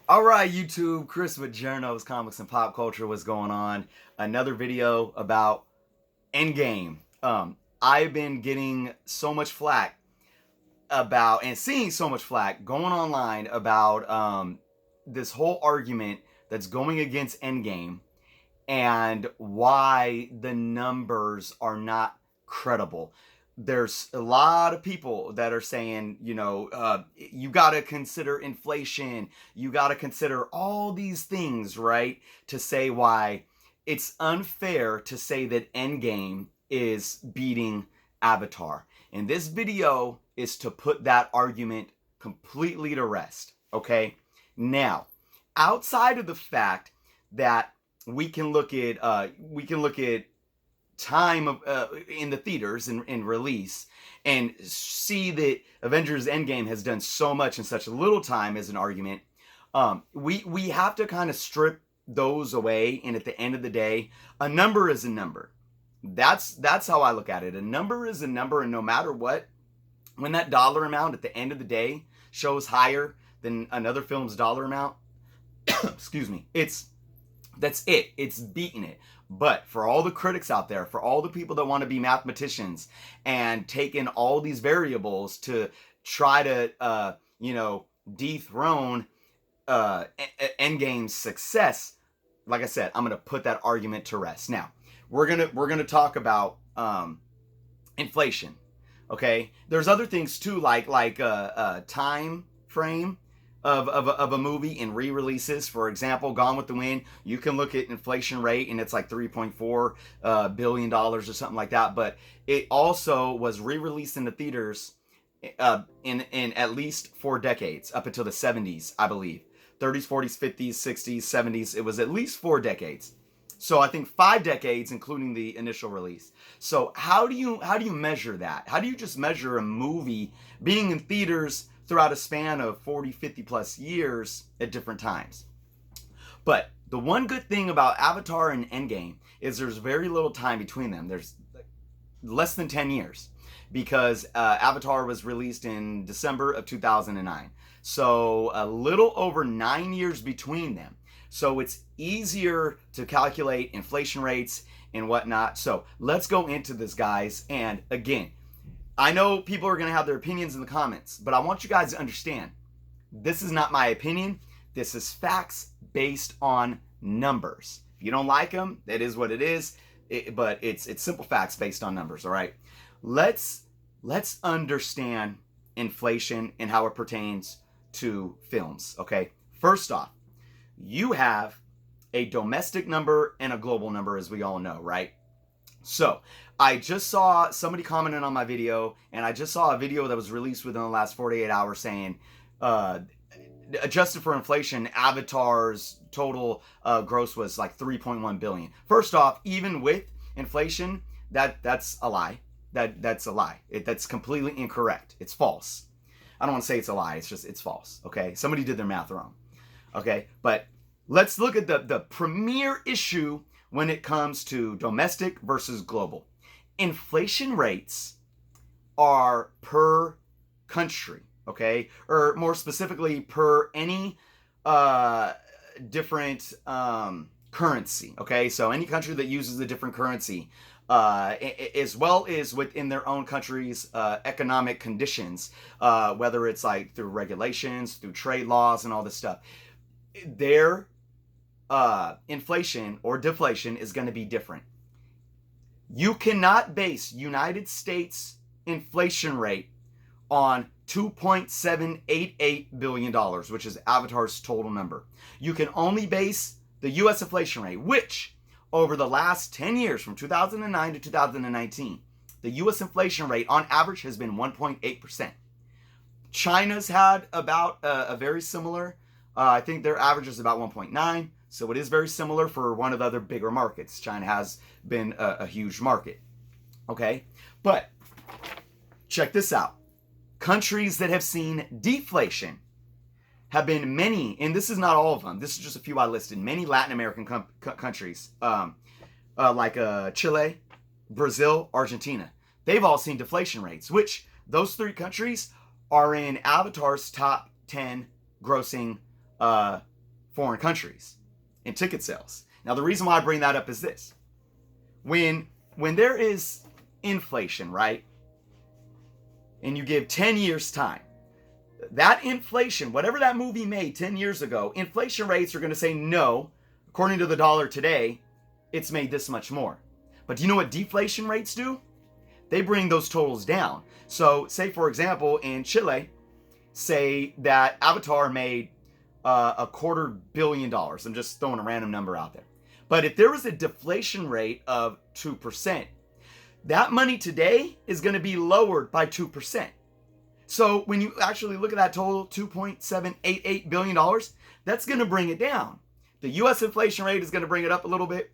All right, YouTube, Chris with Jerno's Comics and Pop Culture. What's going on? Another video about Endgame. I've been getting so much flack about and seeing so much flack going online about this whole argument that's going against Endgame and why the numbers are not credible. There's a lot of people that are saying, you got to consider inflation. You got to consider all these things, right? To say why it's unfair to say that Endgame is beating Avatar. And this video is to put that argument completely to rest, okay? Now, outside of the fact that we can look at time of in the theaters and release and see that Avengers Endgame has done so much in such a little time as an argument. We have to kind of strip those away, and at the end of the day, a number is a number. That's how I look at it. A number is a number, and no matter what, when that dollar amount at the end of the day shows higher than another film's dollar amount, excuse me, that's it. It's beating it. But for all the critics out there, for all the people that want to be mathematicians and take in all these variables to try to, dethrone Endgame's success, like I said, I'm gonna put that argument to rest. Now, we're gonna talk about inflation. Okay, there's other things too, like time frame of a movie and re-releases. For example, Gone with the Wind, you can look at inflation rate and it's like $3.4 billion or something like that. But it also was re-released in the theaters in at least 4 decades, up until the 70s, I believe. 30s, 40s, 50s, 60s, 70s. It was at least 4 decades. So I think 5 decades, including the initial release. So how do you measure that? How do you just measure a movie being in theaters throughout a span of 40, 50 plus years at different times? But the one good thing about Avatar and Endgame is there's very little time between them. There's less than 10 years because Avatar was released in December of 2009. So a little over 9 years between them. So it's easier to calculate inflation rates and whatnot. So let's go into this, guys. And again, I know people are going to have their opinions in the comments, but I want you guys to understand this is not my opinion. This is facts based on numbers. If you don't like them, that is what it is. But it's simple facts based on numbers. All right. Let's understand inflation and how it pertains to films. Okay. First off, you have a domestic number and a global number, as we all know, right? So I just saw somebody commenting on my video, and I just saw a video that was released within the last 48 hours saying, adjusted for inflation, Avatar's total gross was like 3.1 billion. First off, even with inflation, that's a lie. That's a lie. That's completely incorrect. It's false. I don't want to say it's a lie. It's false. Okay, somebody did their math wrong. Okay, but let's look at the premier issue when it comes to domestic versus global. Inflation rates are per country, okay? Or more specifically, per any different currency, okay? So any country that uses a different currency, as well as within their own country's economic conditions, whether it's like through regulations, through trade laws, and all this stuff, their inflation or deflation is going to be different. You cannot base United States inflation rate on $2.788 billion, which is Avatar's total number. You can only base the US inflation rate, which over the last 10 years, from 2009 to 2019, the US inflation rate on average has been 1.8%. China's had about a very similar, I think their average is about 1.9. So it is very similar for one of the other bigger markets. China has been a huge market. Okay? But check this out. Countries that have seen deflation have been many, and this is not all of them. This is just a few I listed. Many Latin American countries, like Chile, Brazil, Argentina. They've all seen deflation rates, which those three countries are in Avatar's top 10 grossing foreign countries in ticket sales. Now, the reason why I bring that up is this. When there is inflation, right? And you give 10 years time, that inflation, whatever that movie made 10 years ago, inflation rates are going to say no. According to the dollar today, it's made this much more. But do you know what deflation rates do? They bring those totals down. So say, for example, in Chile, say that Avatar made $250 million. I'm just throwing a random number out there. But if there was a deflation rate of 2%, that money today is going to be lowered by 2%. So when you actually look at that total, $2.788 billion, that's going to bring it down. The US inflation rate is going to bring it up a little bit.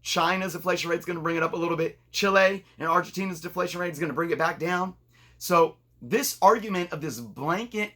China's inflation rate is going to bring it up a little bit. Chile and Argentina's deflation rate is going to bring it back down. So this argument of this blanket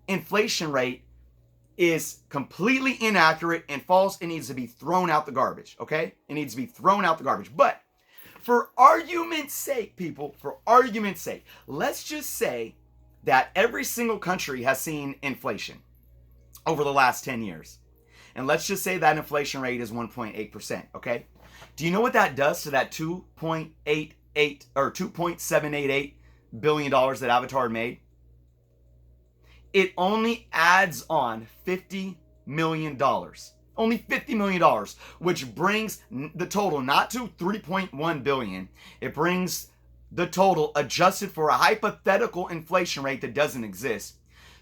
inflation rate is completely inaccurate and false. It needs to be thrown out the garbage, okay? It needs to be thrown out the garbage. But for argument's sake, people, for argument's sake, let's just say that every single country has seen inflation over the last 10 years. And let's just say that inflation rate is 1.8%, okay? Do you know what that does to that $2.788 billion that Avatar made? It only adds on $50 million. Only $50 million, which brings the total not to 3.1 billion. It brings the total adjusted for a hypothetical inflation rate that doesn't exist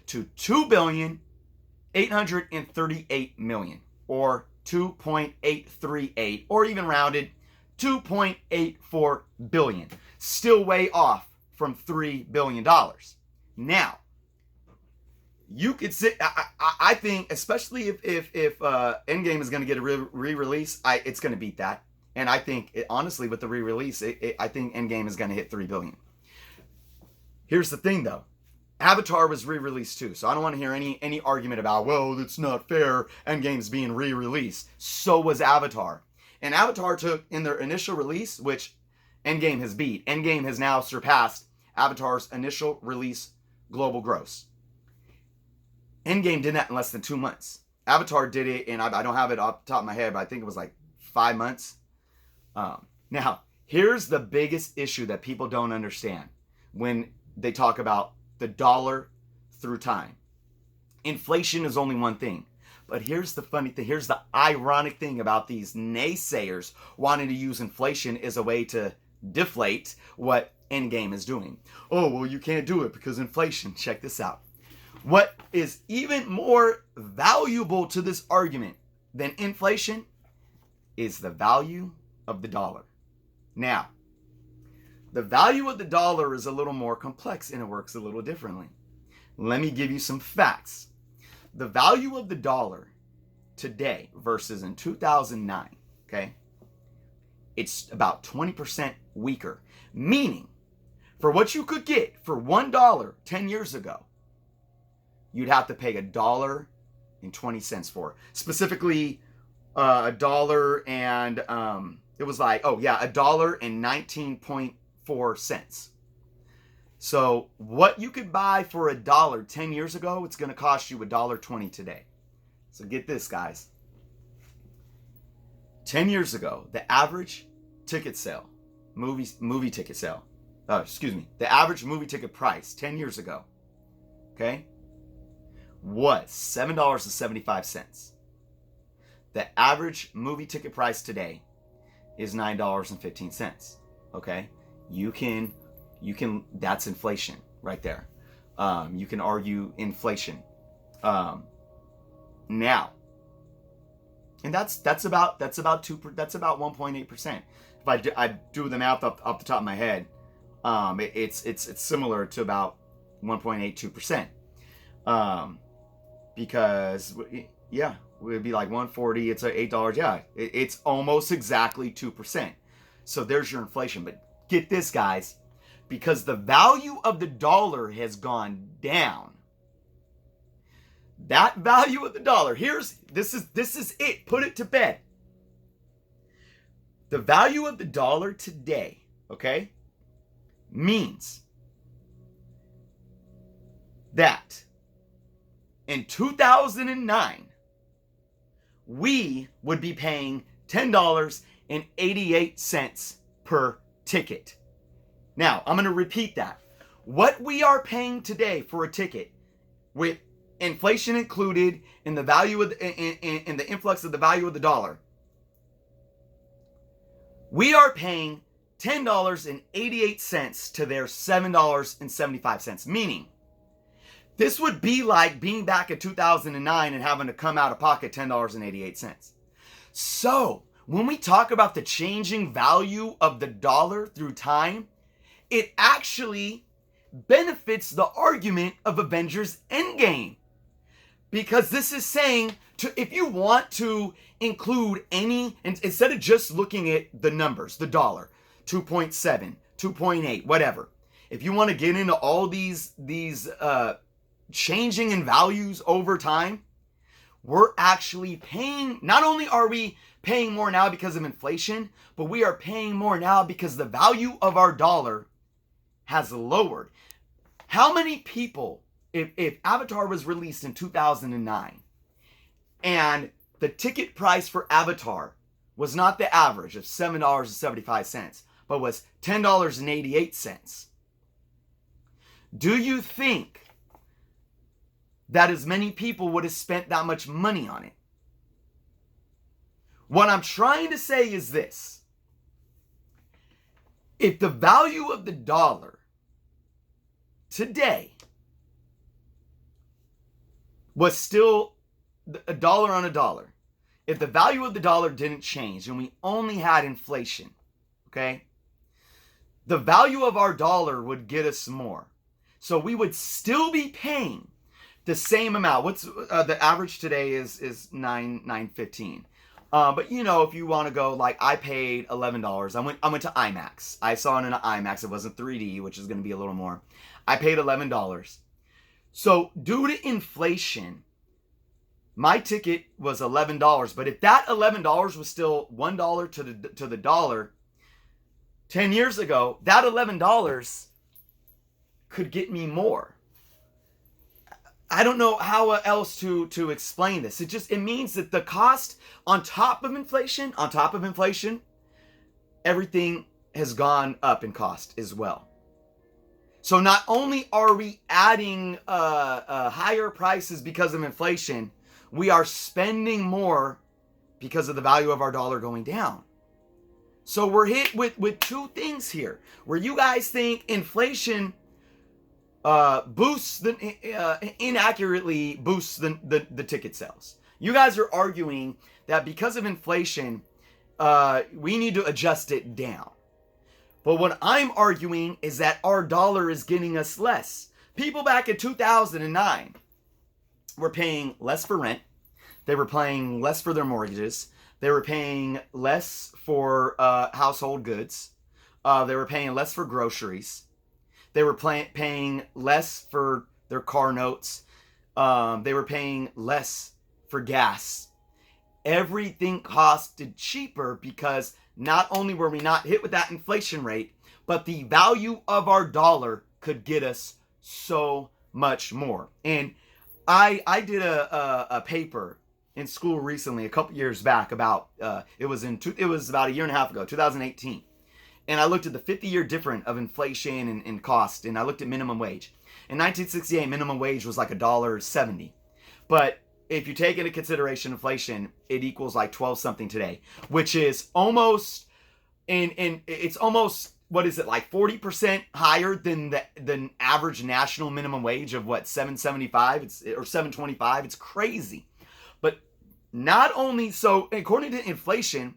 to 2,838 million, or 2.838, or even rounded 2.84 billion. Still way off from $3 billion. Now, you could say, I think, especially if Endgame is going to get a re-release, it's going to beat that. And I think, honestly, with the re-release, I think Endgame is going to hit $3 billion. Here's the thing, though. Avatar was re-released too, so I don't want to hear any argument about, well, that's not fair, Endgame's being re-released. So was Avatar. And Avatar took, in their initial release, which Endgame has beat, Endgame has now surpassed Avatar's initial release global gross. Endgame did that in less than 2 months. Avatar did it, and I don't have it off the top of my head, but I think it was like 5 months. Now, here's the biggest issue that people don't understand when they talk about the dollar through time. Inflation is only one thing. But here's the funny thing, here's the ironic thing about these naysayers wanting to use inflation as a way to deflate what Endgame is doing. Oh, well, you can't do it because inflation. Check this out. What is even more valuable to this argument than inflation is the value of the dollar. Now, the value of the dollar is a little more complex and it works a little differently. Let me give you some facts. The value of the dollar today versus in 2009, okay? It's about 20% weaker. Meaning, for what you could get for $1 10 years ago, you'd have to pay $1.20 for. Specifically, $1 and it was like, $1.19.4. So what you could buy for $1 10 years ago, it's going to cost you $1.20 today. So get this, guys. 10 years ago, the average ticket sale, movie ticket sale, the average movie ticket price 10 years ago, okay, was $7.75. The average movie ticket price today is $9.15. Okay, you can that's inflation right there. You can argue inflation. Now, and that's about 1.8%. If I do the math off the top of my head, it's similar to about 1.82%. Because yeah, it would be like 140. It's $8. Yeah, it's almost exactly 2%. So there's your inflation. But get this, guys, because the value of the dollar has gone down. That value of the dollar, this is it. Put it to bed. The value of the dollar today, okay, means that in 2009, we would be paying $10.88 per ticket. Now, I'm going to repeat that. What we are paying today for a ticket, with inflation included in the value of in the influx of the value of the dollar, we are paying $10.88 to their $7.75, meaning this would be like being back in 2009 and having to come out of pocket $10.88. So, when we talk about the changing value of the dollar through time, it actually benefits the argument of Avengers Endgame. Because this is saying, if you want to include any, instead of just looking at the numbers, the dollar, 2.7, 2.8, whatever. If you want to get into all these changing in values over time, we're actually paying, not only are we paying more now because of inflation, but we are paying more now because the value of our dollar has lowered. How many people, if Avatar was released in 2009 and the ticket price for Avatar was not the average of $7.75, but was $10.88, do you think that as many people would have spent that much money on it? What I'm trying to say is this. If the value of the dollar today was still a dollar on a dollar, if the value of the dollar didn't change and we only had inflation, okay, the value of our dollar would get us more. So we would still be paying the same amount. What's the average today is $9.15. But you know, if you want to go, like, I paid $11. I went to IMAX. I saw it in an IMAX. It wasn't 3D, which is going to be a little more. I paid $11. So due to inflation, my ticket was $11. But if that $11 was still $1 to the dollar 10 years ago, that $11 could get me more. I don't know how else to explain this. It means that the cost on top of inflation, everything has gone up in cost as well. So not only are we adding higher prices because of inflation, we are spending more because of the value of our dollar going down. So we're hit with two things here. Where you guys think inflation inaccurately boosts the ticket sales. You guys are arguing that because of inflation, we need to adjust it down. But what I'm arguing is that our dollar is getting us less. People back in 2009 were paying less for rent. They were paying less for their mortgages. They were paying less for household goods. They were paying less for groceries. They were paying less for their car notes. They were paying less for gas. Everything costed cheaper because not only were we not hit with that inflation rate, but the value of our dollar could get us so much more. And I did a paper in school recently, a couple years back, about it was about a year and a half ago, 2018. And I looked at the 50-year difference of inflation and cost, and I looked at minimum wage. In 1968, minimum wage was like $1.70. But if you take into consideration inflation, it equals like 12 something today, which is almost, it's almost, what is it, like 40% higher than the average national minimum wage of what, $7.75 or $7.25. It's crazy. But not only so, according to inflation,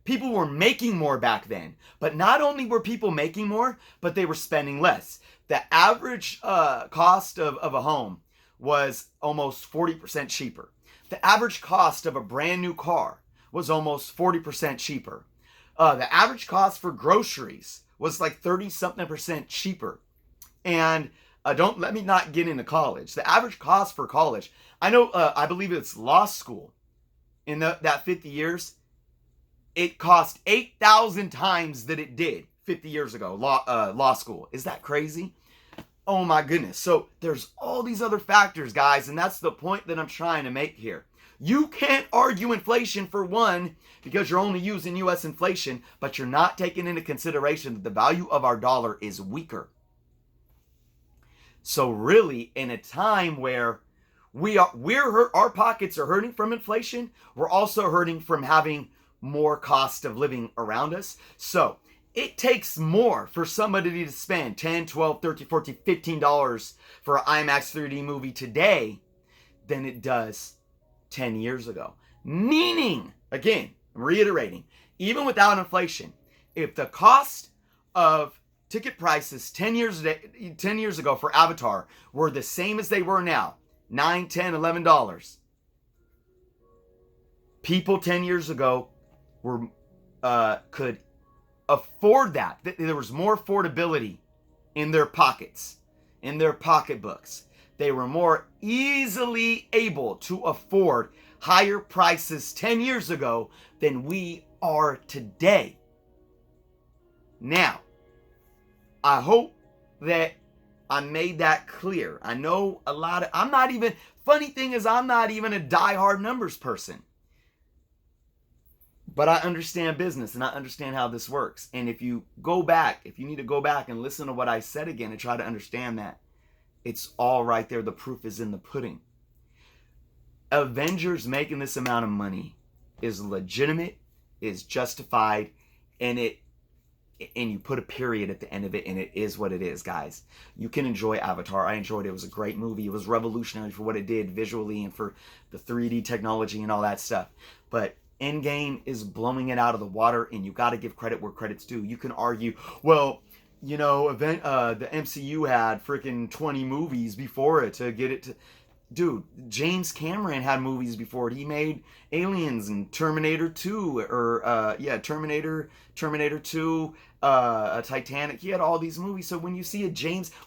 people were making more back then. But not only were people making more, but they were spending less. The average cost of a home was almost 40% cheaper. The average cost of a brand new car was almost 40% cheaper. The average cost for groceries was like 30-something% cheaper. And don't let me not get into college. The average cost for college, I believe it's law school. In that 50 years, it cost 8,000 times that it did 50 years ago, law school. Is that crazy? Oh my goodness. So there's all these other factors, guys, and that's the point that I'm trying to make here. You can't argue inflation for one because you're only using US inflation, but you're not taking into consideration that the value of our dollar is weaker. So really, in a time where our pockets are hurting from inflation, we're also hurting from having more cost of living around us. So it takes more for somebody to spend $10, $12, $13, $14, $15 for an IMAX 3D movie today than it does 10 years ago. Meaning, again, I'm reiterating, even without inflation, if the cost of ticket prices 10 years ago for Avatar were the same as they were now, $9, $10, $11, people 10 years ago could afford that. There was more affordability in their pockets, in their pocketbooks. They were more easily able to afford higher prices 10 years ago than we are today. Now, I hope that I made that clear. I know funny thing is, I'm not even a diehard numbers person. But I understand business and I understand how this works. And if you need to go back and listen to what I said again and try to understand that, it's all right there. The proof is in the pudding. Avengers making this amount of money is legitimate, is justified, and you put a period at the end of it, and it is what it is, guys. You can enjoy Avatar. I enjoyed it. It was a great movie. It was revolutionary for what it did visually and for the 3D technology and all that stuff. But Endgame is blowing it out of the water, and you got to give credit where credit's due. You can argue, well, the MCU had freaking 20 movies before it to get it to... Dude, James Cameron had movies before it. He made Aliens and Terminator 2, Terminator 2, Titanic. He had all these movies. So when you see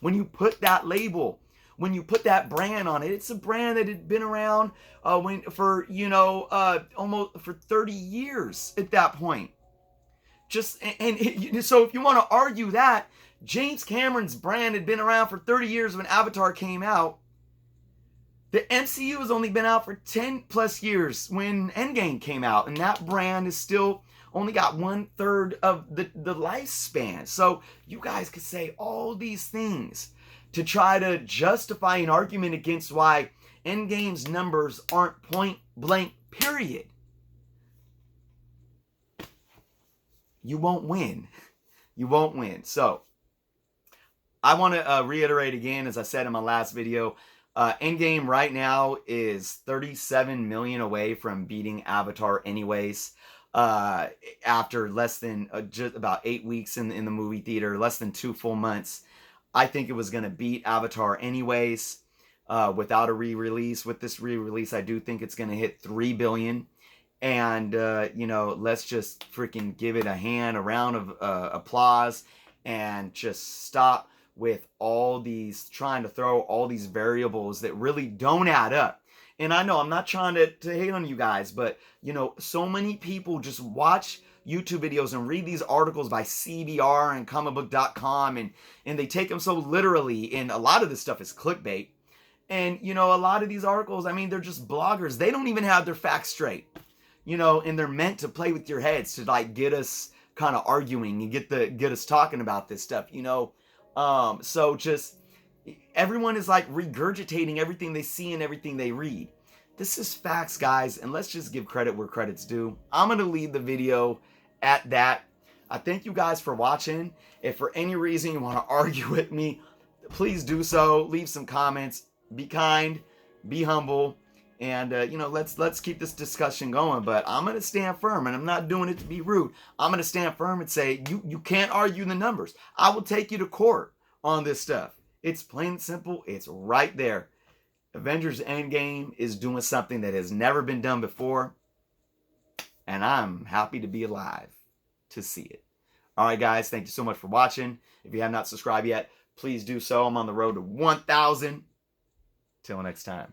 when you put that label, when you put that brand on it, it's a brand that had been around almost for 30 years at that point. So if you want to argue that James Cameron's brand had been around for 30 years when Avatar came out, the MCU has only been out for 10 plus years when Endgame came out, and that brand is still only got 1/3 of the lifespan. So you guys could say all these things to try to justify an argument against why Endgame's numbers aren't point blank, period. You won't win. You won't win. So I want to reiterate again, as I said in my last video, Endgame right now is 37 million away from beating Avatar anyways. After less than just about 8 weeks in the movie theater, less than 2 full months, I think it was going to beat Avatar anyways without a re-release. With this re-release, I do think it's going to hit 3 billion. And, let's just freaking give it a round of applause and just stop with all these, trying to throw all these variables that really don't add up. And I know I'm not trying to hate on you guys, but, so many people just watch YouTube videos and read these articles by CBR and comicbook.com, and they take them so literally, and a lot of this stuff is clickbait. And, a lot of these articles, they're just bloggers. They don't even have their facts straight, and they're meant to play with your heads to, get us kind of arguing and get us talking about this stuff, So just, everyone is regurgitating everything they see and everything they read. This is facts, guys, and let's just give credit where credit's due. I'm going to leave the video at that. I thank you guys for watching. If for any reason you want to argue with me, please do so. Leave some comments. Be kind. Be humble. And, let's keep this discussion going. But I'm going to stand firm, and I'm not doing it to be rude. I'm going to stand firm and say, you can't argue the numbers. I will take you to court on this stuff. It's plain and simple. It's right there. Avengers Endgame is doing something that has never been done before. And I'm happy to be alive to see it. All right, guys. Thank you so much for watching. If you have not subscribed yet, please do so. I'm on the road to 1,000. Till next time.